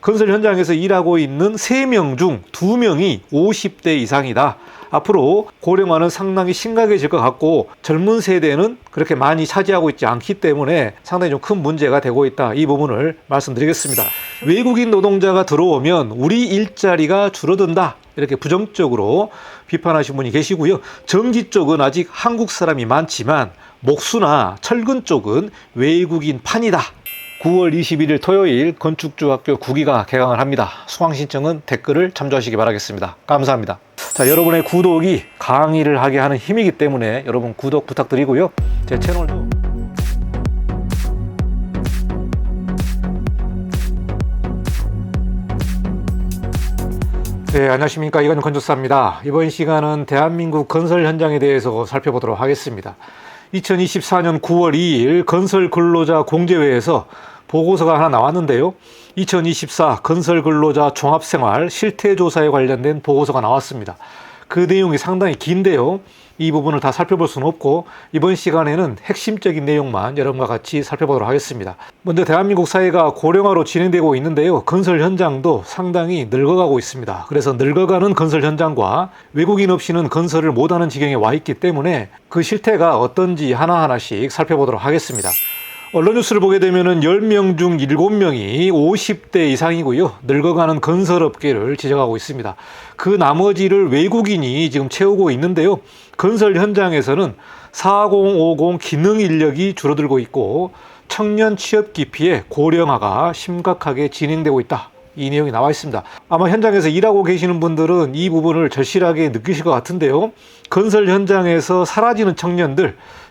건설 현장에서 일하고 있는 3명 중 2명이 50대 이상이다. 앞으로 고령화는 상당히 심각해질 것 같고 젊은 세대는 그렇게 많이 차지하고 있지 않기 때문에 상당히 좀 큰 문제가 되고 있다. 이 부분을 말씀드리겠습니다. 외국인 노동자가 들어오면 우리 일자리가 줄어든다. 이렇게 부정적으로 비판하신 분이 계시고요. 전기 쪽은 아직 한국 사람이 많지만 목수나 철근 쪽은 외국인 판이다. 9월 21일 토요일 건축주학교 9기가 개강을 합니다. 수강 신청은 댓글을 참조하시기 바라겠습니다. 감사합니다. 자, 여러분의 구독이 강의를 하게 하는 힘이기 때문에 여러분 구독 부탁드리고요. 제 채널도 네, 안녕하십니까. 이건영 건축사입니다. 이번 시간은 대한민국 건설 현장에 대해서 살펴보도록 하겠습니다. 2024년 9월 2일 건설근로자 공제회에서 보고서가 하나 나왔는데요. 2024 건설근로자 종합생활 실태조사에 관련된 보고서가 나왔습니다. 그 내용이 상당히 긴데요. 이 부분을 다 살펴볼 수는 없고 이번 시간에는 핵심적인 내용만 여러분과 같이 살펴보도록 하겠습니다. 먼저 대한민국 사회가 고령화로 진행되고 있는데요. 건설 현장도 상당히 늙어가고 있습니다. 그래서 늙어가는 건설 현장과 외국인 없이는 건설을 못하는 지경에 와 있기 때문에 그 실태가 어떤지 하나하나씩 살펴보도록 하겠습니다. 언론 뉴스를 보게 되면 10명 중 7명이 50대 이상이고요. 늙어가는 건설업계를 지적하고 있습니다. 그 나머지를 외국인이 지금 채우고 있는데요. 건설 현장에서는 4050 기능 인력이 줄어들고 있고 청년 취업 기피에 고령화가 심각하게 진행되고 있다. 이 내용이 나와 있습니다. 아마 현장에서 일하고 계시는 분들은 이 부분을 절실하게 느끼실 것 같은데요. 건설 현장에서 사라지는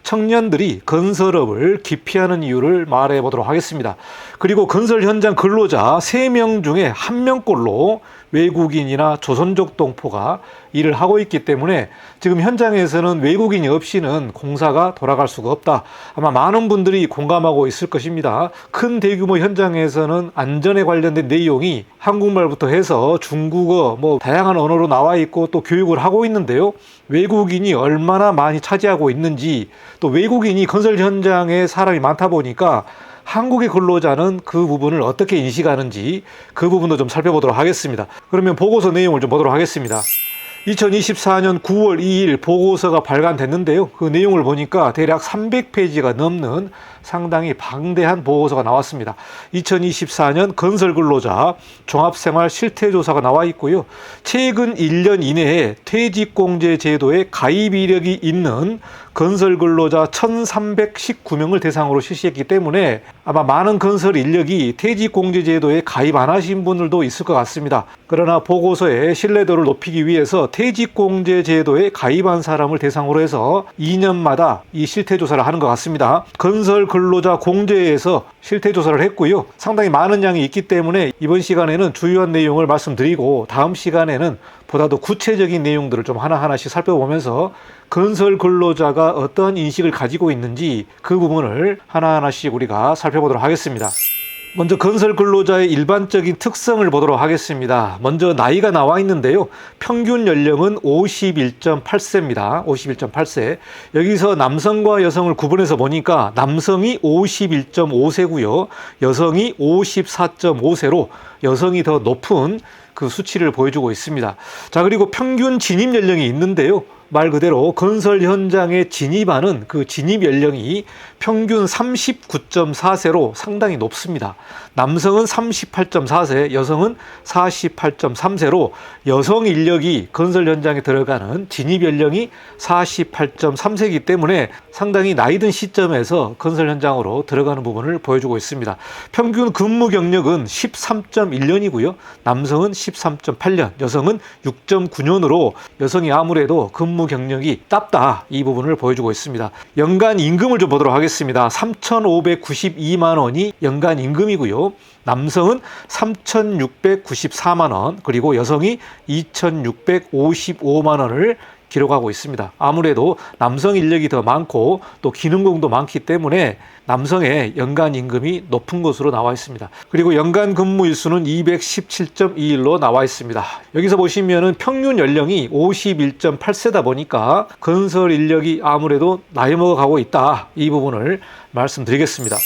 청년들이 건설업을 기피하는 이유를 말해 보도록 하겠습니다. 그리고 건설 현장 근로자 3명 중에 1명꼴로 외국인이나 조선족 동포가 일을 하고 있기 때문에 지금 현장에서는 외국인이 없이는 공사가 돌아갈 수가 없다. 아마 많은 분들이 공감하고 있을 것입니다. 큰 대규모 현장에서는 안전에 관련된 내용이 한국말부터 해서 중국어, 다양한 언어로 나와 있고 또 교육을 하고 있는데요. 외국인이 얼마나 많이 차지하고 있는지 또 외국인이 건설 현장에 사람이 많다 보니까 한국의 근로자는 그 부분을 어떻게 인식하는지 그 부분도 좀 살펴보도록 하겠습니다. 그러면 보고서 내용을 좀 보도록 하겠습니다. 2024년 9월 2일 보고서가 발간됐는데요. 그 내용을 보니까 대략 300페이지가 넘는 상당히 방대한 보고서가 나왔습니다. 2024년 건설근로자 종합생활 실태조사가 나와 있고요. 최근 1년 이내에 퇴직공제 제도에 가입 이력이 있는 건설근로자 1319명을 대상으로 실시했기 때문에 아마 많은 건설 인력이 퇴직공제 제도에 가입 안 하신 분들도 있을 것 같습니다. 그러나 보고서의 신뢰도를 높이기 위해서 퇴직공제 제도에 가입한 사람을 대상으로 해서 2년마다 이 실태조사를 하는 것 같습니다. 건설근로자 공제에서 실태조사를 했고요. 상당히 많은 양이 있기 때문에 이번 시간에는 주요한 내용을 말씀드리고 다음 시간에는 보다 더 구체적인 내용들을 좀 하나하나씩 살펴보면서 건설 근로자가 어떠한 인식을 가지고 있는지 그 부분을 하나하나씩 우리가 살펴보도록 하겠습니다. 먼저 건설 근로자의 일반적인 특성을 보도록 하겠습니다. 먼저 나이가 나와 있는데요. 평균 연령은 51.8세입니다. 51.8세. 여기서 남성과 여성을 구분해서 보니까 남성이 51.5세고요. 여성이 54.5세로 여성이 더 높은 그 수치를 보여주고 있습니다. 자, 그리고 평균 진입 연령이 있는데요. 말 그대로 건설 현장에 진입하는 그 진입 연령이 평균 39.4세로 상당히 높습니다. 남성은 38.4세, 여성은 48.3세로 여성 인력이 건설 현장에 들어가는 진입 연령이 48.3세이기 때문에 상당히 나이든 시점에서 건설 현장으로 들어가는 부분을 보여주고 있습니다. 평균 근무 경력은 13.1년이고요. 남성은 13.8년, 여성은 6.9년으로 여성이 아무래도 근무 경력이 짧다, 이 부분을 보여주고 있습니다. 연간 임금을 좀 보도록 하겠습니다. 3,592만 원이 연간 임금이고요. 남성은 3,694만 원, 그리고 여성이 2,655만 원을 기록하고 있습니다. 아무래도 남성 인력이 더 많고 또 기능공도 많기 때문에 남성의 연간 임금이 높은 것으로 나와 있습니다. 그리고 연간 근무 일수는 217.2일로 나와 있습니다. 여기서 보시면은 평균 연령이 51.8세다 보니까 건설 인력이 아무래도 나이 먹어가고 있다, 이 부분을 말씀드리겠습니다.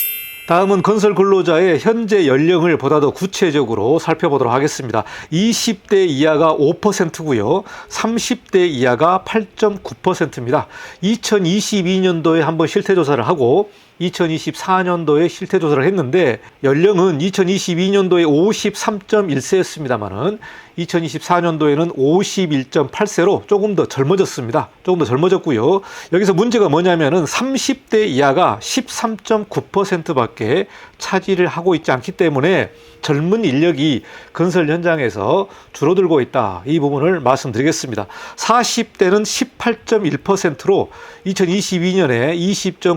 다음은 건설 근로자의 현재 연령을 보다 더 구체적으로 살펴보도록 하겠습니다. 20대 이하가 5%고요. 30대 이하가 8.9%입니다. 2022년도에 한번 실태조사를 하고 2024년도에 실태조사를 했는데 연령은 2022년도에 53.1세였습니다만은 2024년도에는 51.8세로 조금 더 젊어졌습니다. 조금 더 젊어졌고요. 여기서 문제가 뭐냐면은 30대 이하가 13.9%밖에 차지를 하고 있지 않기 때문에 젊은 인력이 건설 현장에서 줄어들고 있다. 이 부분을 말씀드리겠습니다. 40대는 18.1%로 2022년에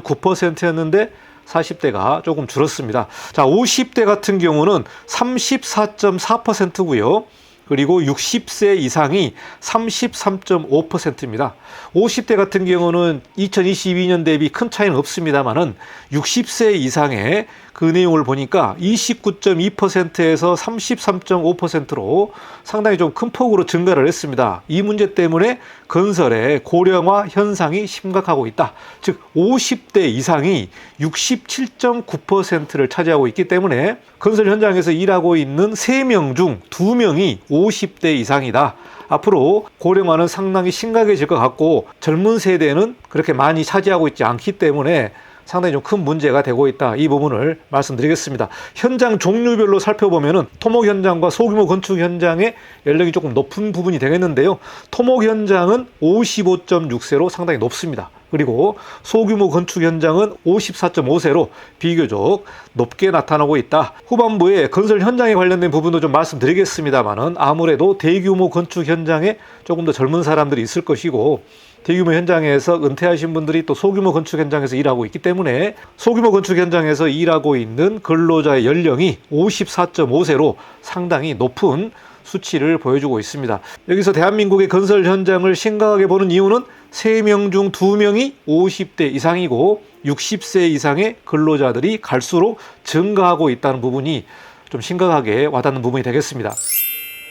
20.9%였는데 40대가 조금 줄었습니다. 자, 50대 같은 경우는 34.4%고요. 그리고 60세 이상이 33.5%입니다. 50대 같은 경우는 2022년 대비 큰 차이는 없습니다만은 60세 이상의 그 내용을 보니까 29.2%에서 33.5%로 상당히 좀 큰 폭으로 증가를 했습니다. 이 문제 때문에 건설의 고령화 현상이 심각하고 있다. 즉 50대 이상이 67.9%를 차지하고 있기 때문에 건설 현장에서 일하고 있는 3명 중 2명이 50대 이상이다. 앞으로 고령화는 상당히 심각해질 것 같고 젊은 세대는 그렇게 많이 차지하고 있지 않기 때문에 상당히 좀 큰 문제가 되고 있다. 이 부분을 말씀드리겠습니다. 현장 종류별로 살펴보면은 토목 현장과 소규모 건축 현장의 연령이 조금 높은 부분이 되겠는데요. 토목 현장은 55.6세로 상당히 높습니다. 그리고 소규모 건축 현장은 54.5세로 비교적 높게 나타나고 있다. 후반부에 건설 현장에 관련된 부분도 좀 말씀드리겠습니다만은 아무래도 대규모 건축 현장에 조금 더 젊은 사람들이 있을 것이고 대규모 현장에서 은퇴하신 분들이 또 소규모 건축 현장에서 일하고 있기 때문에 소규모 건축 현장에서 일하고 있는 근로자의 연령이 54.5세로 상당히 높은 수치를 보여주고 있습니다. 여기서 대한민국의 건설 현장을 심각하게 보는 이유는 3명 중 2명이 50대 이상이고 60세 이상의 근로자들이 갈수록 증가하고 있다는 부분이 좀 심각하게 와닿는 부분이 되겠습니다.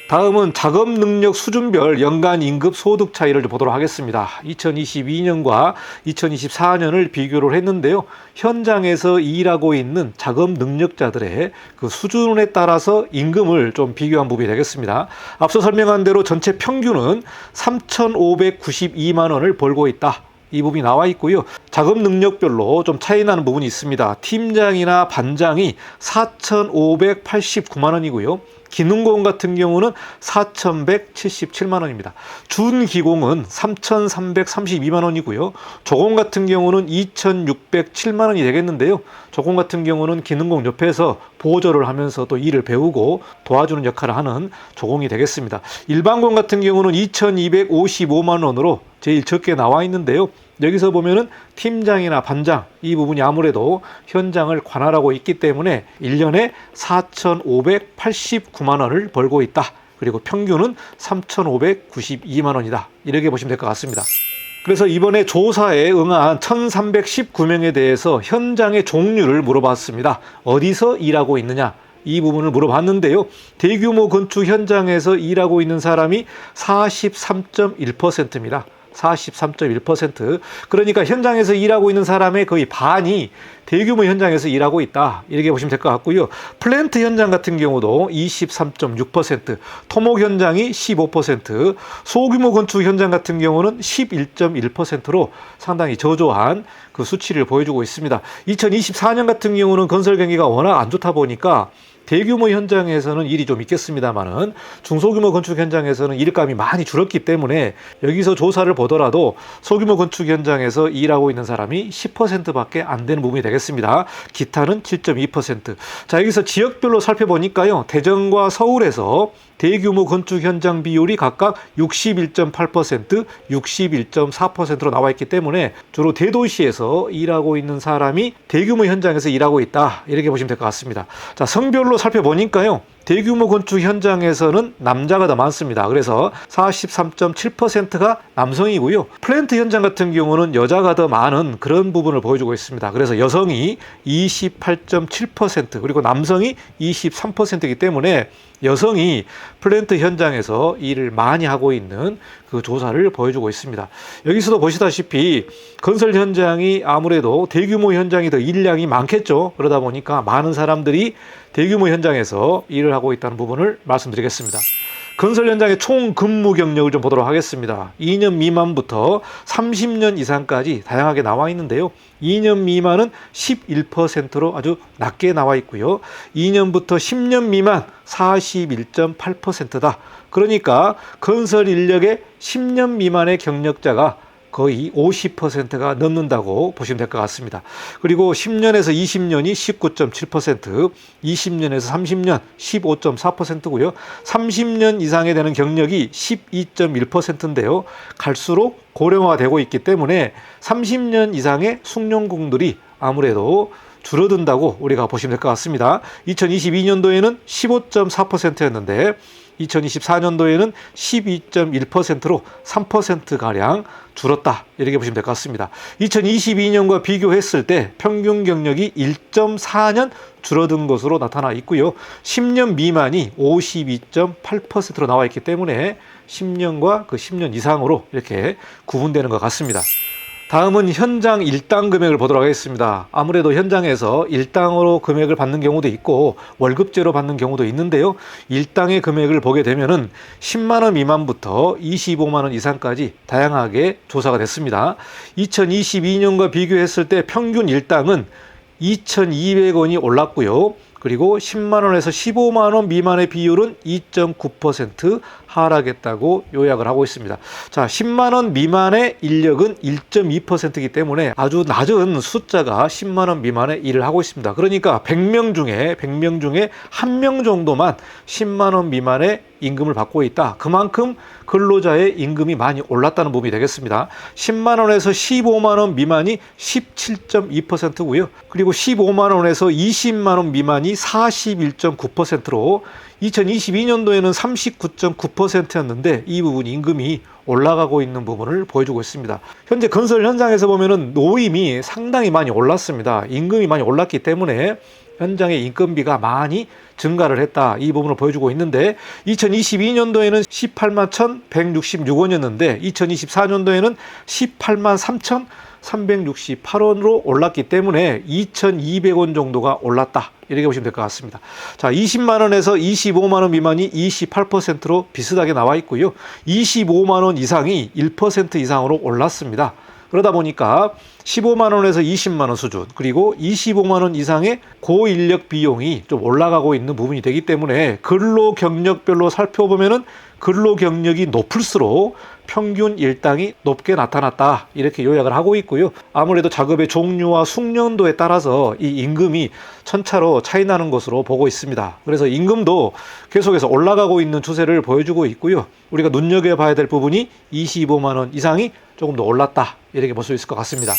다음은 작업 능력 수준별 연간 임금 소득 차이를 보도록 하겠습니다. 2022년과 2024년을 비교를 했는데요. 현장에서 일하고 있는 작업 능력자들의 그 수준에 따라서 임금을 좀 비교한 부분이 되겠습니다. 앞서 설명한 대로 전체 평균은 3,592만 원을 벌고 있다. 이 부분이 나와 있고요. 작업 능력별로 좀 차이 나는 부분이 있습니다. 팀장이나 반장이 4,589만 원이고요. 기능工같은 경우는 4,177만 원입니다. 준기공은 3,332만 원이고요. 조공 같은 경우는 2,607만 원이 되겠는데요. 조공 같은 경우는 기능工옆에서 보조를 하면서 또 일을 배우고 도와주는 역할을 하는 조공이 되겠습니다. 일반공 같은 경우는 2,255만 원으로 제일 적게 나와 있는데요. 여기서 보면은 팀장이나 반장 이 부분이 아무래도 현장을 관할하고 있기 때문에 1년에 4,589만 원을 벌고 있다. 그리고 평균은 3,592만 원이다. 이렇게 보시면 될 것 같습니다. 그래서 이번에 조사에 응한 1,319명에 대해서 현장의 종류를 물어봤습니다. 어디서 일하고 있느냐? 이 부분을 물어봤는데요. 대규모 건축 현장에서 일하고 있는 사람이 43.1%입니다. 43.1%. 그러니까 현장에서 일하고 있는 사람의 거의 반이 대규모 현장에서 일하고 있다. 이렇게 보시면 될 것 같고요. 플랜트 현장 같은 경우도 23.6%, 토목 현장이 15%, 소규모 건축 현장 같은 경우는 11.1%로 상당히 저조한 그 수치를 보여주고 있습니다. 2024년 같은 경우는 건설 경기가 워낙 안 좋다 보니까 대규모 현장에서는 일이 좀 있겠습니다만은 중소규모 건축 현장에서는 일감이 많이 줄었기 때문에 여기서 조사를 보더라도 소규모 건축 현장에서 일하고 있는 사람이 10%밖에 안 되는 부분이 되겠습니다. 기타는 7.2%. 자, 여기서 지역별로 살펴보니까요. 대전과 서울에서 대규모 건축 현장 비율이 각각 61.8%, 61.4%로 나와 있기 때문에 주로 대도시에서 일하고 있는 사람이 대규모 현장에서 일하고 있다. 이렇게 보시면 될 것 같습니다. 자, 성별로 살펴보니까요. 대규모 건축 현장에서는 남자가 더 많습니다. 그래서 43.7%가 남성이고요. 플랜트 현장 같은 경우는 여자가 더 많은 그런 부분을 보여주고 있습니다. 그래서 여성이 28.7% 그리고 남성이 23%이기 때문에 여성이 플랜트 현장에서 일을 많이 하고 있는 그 조사를 보여주고 있습니다. 여기서도 보시다시피 건설 현장이 아무래도 대규모 현장이 더 일량이 많겠죠. 그러다 보니까 많은 사람들이 대규모 현장에서 일을 하고 있다는 부분을 말씀드리겠습니다. 건설 현장의 총 근무 경력을 좀 보도록 하겠습니다. 2년 미만부터 30년 이상까지 다양하게 나와 있는데요. 2년 미만은 11%로 아주 낮게 나와 있고요. 2년부터 10년 미만 41.8%다. 그러니까 건설 인력의 10년 미만의 경력자가 거의 50%가 넘는다고 보시면 될 것 같습니다. 그리고 10년에서 20년이 19.7%, 20년에서 30년 15.4%고요. 30년 이상에 되는 경력이 12.1%인데요. 갈수록 고령화되고 있기 때문에 30년 이상의 숙련공들이 아무래도 줄어든다고 우리가 보시면 될 것 같습니다. 2022년도에는 15.4%였는데 2024년도에는 12.1%로 3%가량 줄었다. 이렇게 보시면 될 것 같습니다. 2022년과 비교했을 때 평균 경력이 1.4년 줄어든 것으로 나타나 있고요. 10년 미만이 52.8%로 나와 있기 때문에 10년과 그 10년 이상으로 이렇게 구분되는 것 같습니다. 다음은 현장 일당 금액을 보도록 하겠습니다. 아무래도 현장에서 일당으로 금액을 받는 경우도 있고 월급제로 받는 경우도 있는데요. 일당의 금액을 보게 되면은 10만 원 미만부터 25만 원 이상까지 다양하게 조사가 됐습니다. 2022년과 비교했을 때 평균 일당은 2,200원이 올랐고요. 그리고 10만 원에서 15만 원 미만의 비율은 2.9% 하락했다고 요약을 하고 있습니다. 자, 10만 원 미만의 인력은 1.2%이기 때문에 아주 낮은 숫자가 10만 원 미만의 일을 하고 있습니다. 그러니까 100명 중에 1명 정도만 10만 원 미만의 임금을 받고 있다. 그만큼 근로자의 임금이 많이 올랐다는 부분이 되겠습니다. 10만 원에서 15만 원 미만이 17.2%고요. 그리고 15만 원에서 20만 원 미만이 41.9%로 2022년도에는 39.9%였는데 이 부분 임금이 올라가고 있는 부분을 보여주고 있습니다. 현재 건설 현장에서 보면은 노임이 상당히 많이 올랐습니다. 임금이 많이 올랐기 때문에 현장의 인건비가 많이 증가를 했다. 이 부분을 보여주고 있는데 2022년도에는 18만 1,166원이었는데 2024년도에는 18만 3,368원으로 올랐기 때문에 2,200원 정도가 올랐다. 이렇게 보시면 될 것 같습니다. 자, 20만 원에서 25만 원 미만이 28%로 비슷하게 나와 있고요. 25만 원 이상이 1% 이상으로 올랐습니다. 그러다 보니까 15만 원에서 20만 원 수준 그리고 25만 원 이상의 고인력 비용이 좀 올라가고 있는 부분이 되기 때문에 근로 경력별로 살펴보면은 근로 경력이 높을수록 평균 일당이 높게 나타났다. 이렇게 요약을 하고 있고요. 아무래도 작업의 종류와 숙련도에 따라서 이 임금이 천차로 차이 나는 것으로 보고 있습니다. 그래서 임금도 계속해서 올라가고 있는 추세를 보여주고 있고요. 우리가 눈여겨봐야 될 부분이 25만 원 이상이 조금 더 올랐다. 이렇게 볼 수 있을 것 같습니다.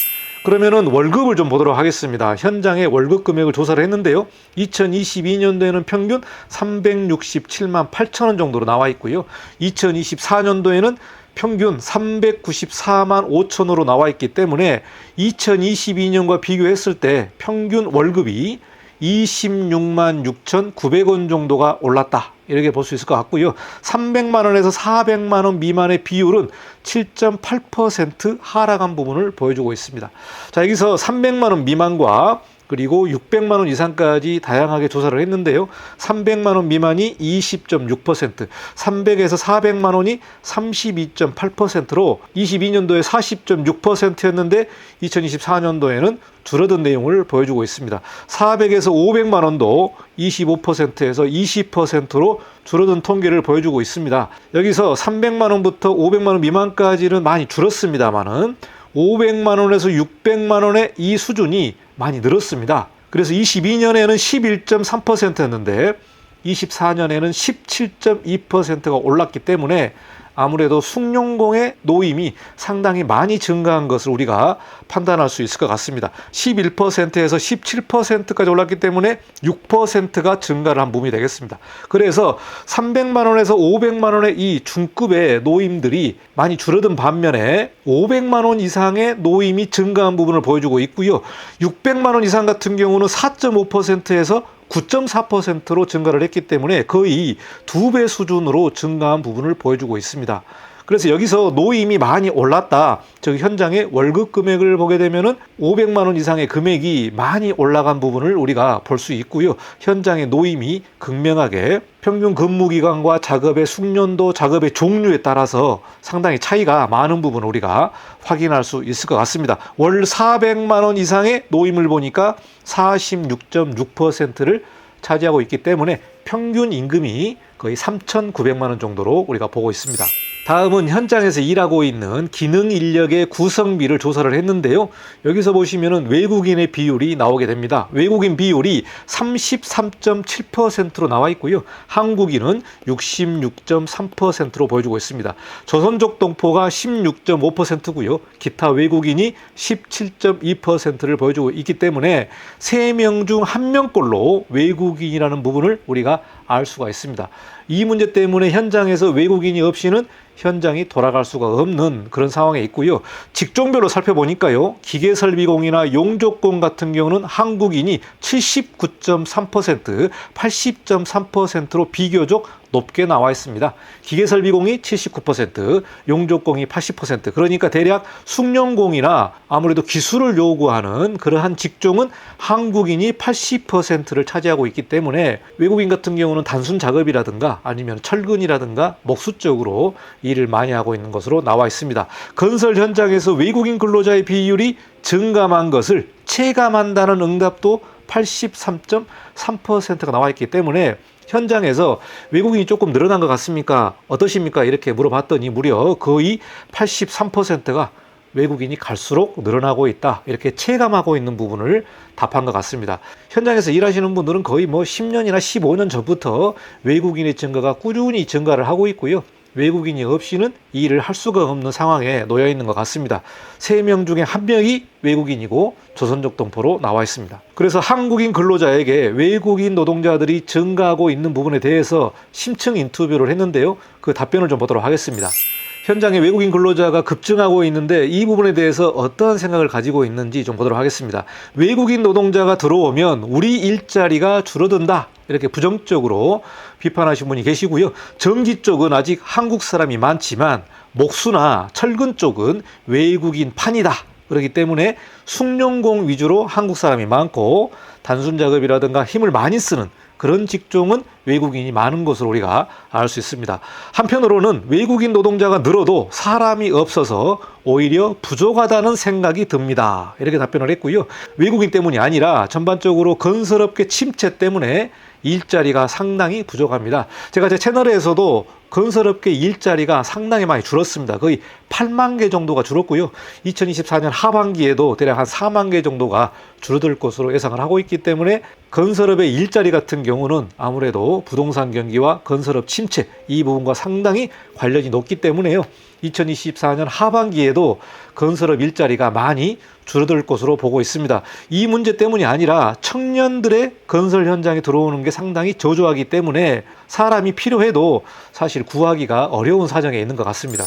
그러면은 월급을 좀 보도록 하겠습니다. 현장의 월급 금액을 조사를 했는데요. 2022년도에는 평균 367만 8천 원 정도로 나와 있고요. 2024년도에는 평균 394만 5천으로 나와 있기 때문에 2022년과 비교했을 때 평균 월급이 26만 6,900원 정도가 올랐다. 이렇게 볼 수 있을 것 같고요. 300만 원에서 400만 원 미만의 비율은 7.8% 하락한 부분을 보여주고 있습니다. 자, 여기서 300만 원 미만과 그리고 600만 원 이상까지 다양하게 조사를 했는데요. 300만 원 미만이 20.6%, 300에서 400만 원이 32.8%로 22년도에 40.6%였는데 2024년도에는 줄어든 내용을 보여주고 있습니다. 400에서 500만 원도 25%에서 20%로 줄어든 통계를 보여주고 있습니다. 여기서 300만 원부터 500만 원 미만까지는 많이 줄었습니다만은 500만 원에서 600만 원의 이 수준이 많이 늘었습니다. 그래서 22년에는 11.3%였는데 24년에는 17.2%가 올랐기 때문에 아무래도 숭룡공의 노임이 상당히 많이 증가한 것을 우리가 판단할 수 있을 것 같습니다. 11%에서 17%까지 올랐기 때문에 6%가 증가를 한 부분이 되겠습니다. 그래서 300만 원에서 500만 원의 이 중급의 노임들이 많이 줄어든 반면에 500만 원 이상의 노임이 증가한 부분을 보여주고 있고요. 600만 원 이상 같은 경우는 4.5%에서 9.4%로 증가를 했기 때문에 거의 2배 수준으로 증가한 부분을 보여주고 있습니다. 그래서 여기서 노임이 많이 올랐다. 즉 현장의 월급 금액을 보게 되면은 500만 원 이상의 금액이 많이 올라간 부분을 우리가 볼 수 있고요. 현장의 노임이 극명하게 평균 근무 기간과 작업의 숙련도, 작업의 종류에 따라서 상당히 차이가 많은 부분을 우리가 확인할 수 있을 것 같습니다. 월 400만 원 이상의 노임을 보니까 46.6%를 차지하고 있기 때문에 평균 임금이 거의 3,900만 원 정도로 우리가 보고 있습니다. 다음은 현장에서 일하고 있는 기능 인력의 구성비를 조사를 했는데요. 여기서 보시면은 외국인의 비율이 나오게 됩니다. 외국인 비율이 33.7%로 나와 있고요. 한국인은 66.3%로 보여주고 있습니다. 조선족 동포가 16.5%고요. 기타 외국인이 17.2%를 보여주고 있기 때문에 3명 중 1명꼴로 외국인이라는 부분을 우리가 알 수가 있습니다. 이 문제 때문에 현장에서 외국인이 없이는 현장이 돌아갈 수가 없는 그런 상황에 있고요. 직종별로 살펴보니까요. 기계설비공이나 용접공 같은 경우는 한국인이 79.3%, 80.3%로 비교적 높게 나와 있습니다. 기계설비공이 79%, 용접공이 80%. 그러니까 대략 숙련공이나 아무래도 기술을 요구하는 그러한 직종은 한국인이 80%를 차지하고 있기 때문에 외국인 같은 경우는 단순 작업이라든가 아니면 철근이라든가 목수 쪽으로 일을 많이 하고 있는 것으로 나와 있습니다. 건설 현장에서 외국인 근로자의 비율이 증감한 것을 체감한다는 응답도 83.3%가 나와 있기 때문에 현장에서 외국인이 조금 늘어난 것 같습니까? 어떠십니까? 이렇게 물어봤더니 무려 거의 83%가 외국인이 갈수록 늘어나고 있다. 이렇게 체감하고 있는 부분을 답한 것 같습니다. 현장에서 일하시는 분들은 거의 10년이나 15년 전부터 외국인의 증가가 꾸준히 증가를 하고 있고요. 외국인이 없이는 이 일을 할 수가 없는 상황에 놓여 있는 것 같습니다. 3명 중에 1명이 외국인이고 조선족 동포로 나와 있습니다. 그래서 한국인 근로자에게 외국인 노동자들이 증가하고 있는 부분에 대해서 심층 인터뷰를 했는데요. 그 답변을 좀 보도록 하겠습니다. 현장에 외국인 근로자가 급증하고 있는데 이 부분에 대해서 어떠한 생각을 가지고 있는지 좀 보도록 하겠습니다. 외국인 노동자가 들어오면 우리 일자리가 줄어든다. 이렇게 부정적으로 비판하신 분이 계시고요. 전기 쪽은 아직 한국 사람이 많지만 목수나 철근 쪽은 외국인 판이다. 그렇기 때문에 숙련공 위주로 한국 사람이 많고 단순 작업이라든가 힘을 많이 쓰는 그런 직종은 외국인이 많은 것으로 우리가 알 수 있습니다. 한편으로는 외국인 노동자가 늘어도 사람이 없어서 오히려 부족하다는 생각이 듭니다. 이렇게 답변을 했고요. 외국인 때문이 아니라 전반적으로 건설업계 침체 때문에 일자리가 상당히 부족합니다. 제가 제 채널에서도 건설업계 일자리가 상당히 많이 줄었습니다. 거의 8만 개 정도가 줄었고요. 2024년 하반기에도 대략 한 4만 개 정도가 줄어들 것으로 예상을 하고 있기 때문에 건설업의 일자리 같은 경우는 아무래도 부동산 경기와 건설업 침체 이 부분과 상당히 관련이 높기 때문에요. 2024년 하반기에도 건설업 일자리가 많이 줄어들 것으로 보고 있습니다. 이 문제 때문이 아니라 청년들의 건설 현장에 들어오는 게 상당히 저조하기 때문에 사람이 필요해도 사실 구하기가 어려운 사정에 있는 것 같습니다.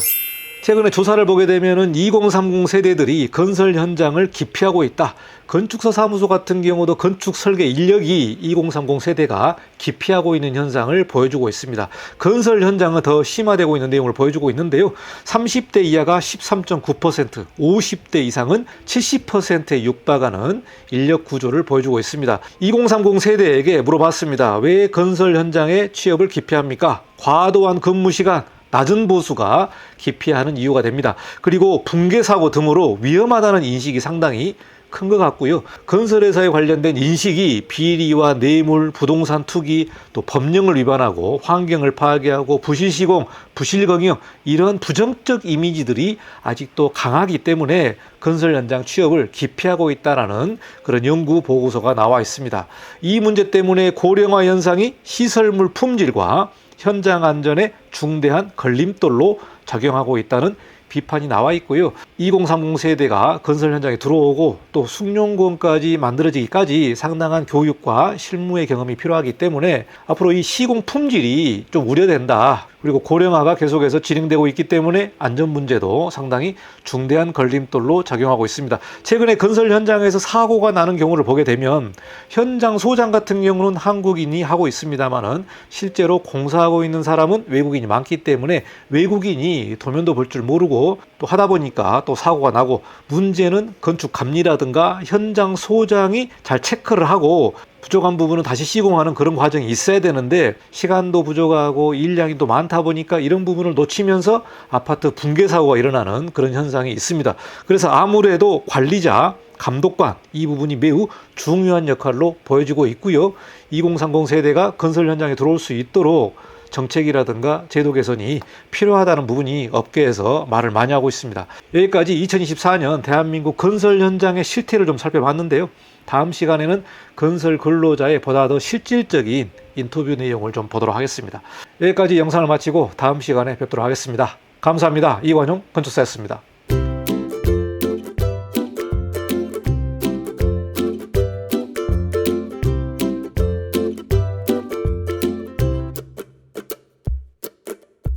최근에 조사를 보게 되면은 2030 세대들이 건설 현장을 기피하고 있다. 건축사 사무소 같은 경우도 건축 설계 인력이 2030 세대가 기피하고 있는 현상을 보여주고 있습니다. 건설 현장은 더 심화되고 있는 내용을 보여주고 있는데요. 30대 이하가 13.9%, 50대 이상은 70%에 육박하는 인력 구조를 보여주고 있습니다. 2030 세대에게 물어봤습니다. 왜 건설 현장에 취업을 기피합니까? 과도한 근무 시간, 낮은 보수가 기피하는 이유가 됩니다. 그리고 붕괴 사고 등으로 위험하다는 인식이 상당히 큰 것 같고요. 건설회사에 관련된 인식이 비리와 뇌물, 부동산 투기, 또 법령을 위반하고 환경을 파괴하고 부실시공, 부실경영 이런 부정적 이미지들이 아직도 강하기 때문에 건설 현장 취업을 기피하고 있다라는 그런 연구 보고서가 나와 있습니다. 이 문제 때문에 고령화 현상이 시설물 품질과 현장 안전에 중대한 걸림돌로 작용하고 있다는 비판이 나와 있고요. 2030 세대가 건설 현장에 들어오고 또 숙련공까지 만들어지기까지 상당한 교육과 실무의 경험이 필요하기 때문에 앞으로 이 시공 품질이 좀 우려된다. 그리고 고령화가 계속해서 진행되고 있기 때문에 안전 문제도 상당히 중대한 걸림돌로 작용하고 있습니다. 최근에 건설 현장에서 사고가 나는 경우를 보게 되면 현장 소장 같은 경우는 한국인이 하고 있습니다만은 실제로 공사하고 있는 사람은 외국인이 많기 때문에 외국인이 도면도 볼 줄 모르고 또 하다 보니까 또 사고가 나고, 문제는 건축감리라든가 현장 소장이 잘 체크를 하고 부족한 부분은 다시 시공하는 그런 과정이 있어야 되는데 시간도 부족하고 인량이 또 많다 보니까 이런 부분을 놓치면서 아파트 붕괴 사고가 일어나는 그런 현상이 있습니다. 그래서 아무래도 관리자, 감독관 이 부분이 매우 중요한 역할로 보여지고 있고요. 2030 세대가 건설 현장에 들어올 수 있도록 정책이라든가 제도 개선이 필요하다는 부분이 업계에서 말을 많이 하고 있습니다. 여기까지 2024년 대한민국 건설 현장의 실태를 좀 살펴봤는데요. 다음 시간에는 건설 근로자의 보다 더 실질적인 인터뷰 내용을 좀 보도록 하겠습니다. 여기까지 영상을 마치고 다음 시간에 뵙도록 하겠습니다. 감사합니다. 이관용 건축사였습니다.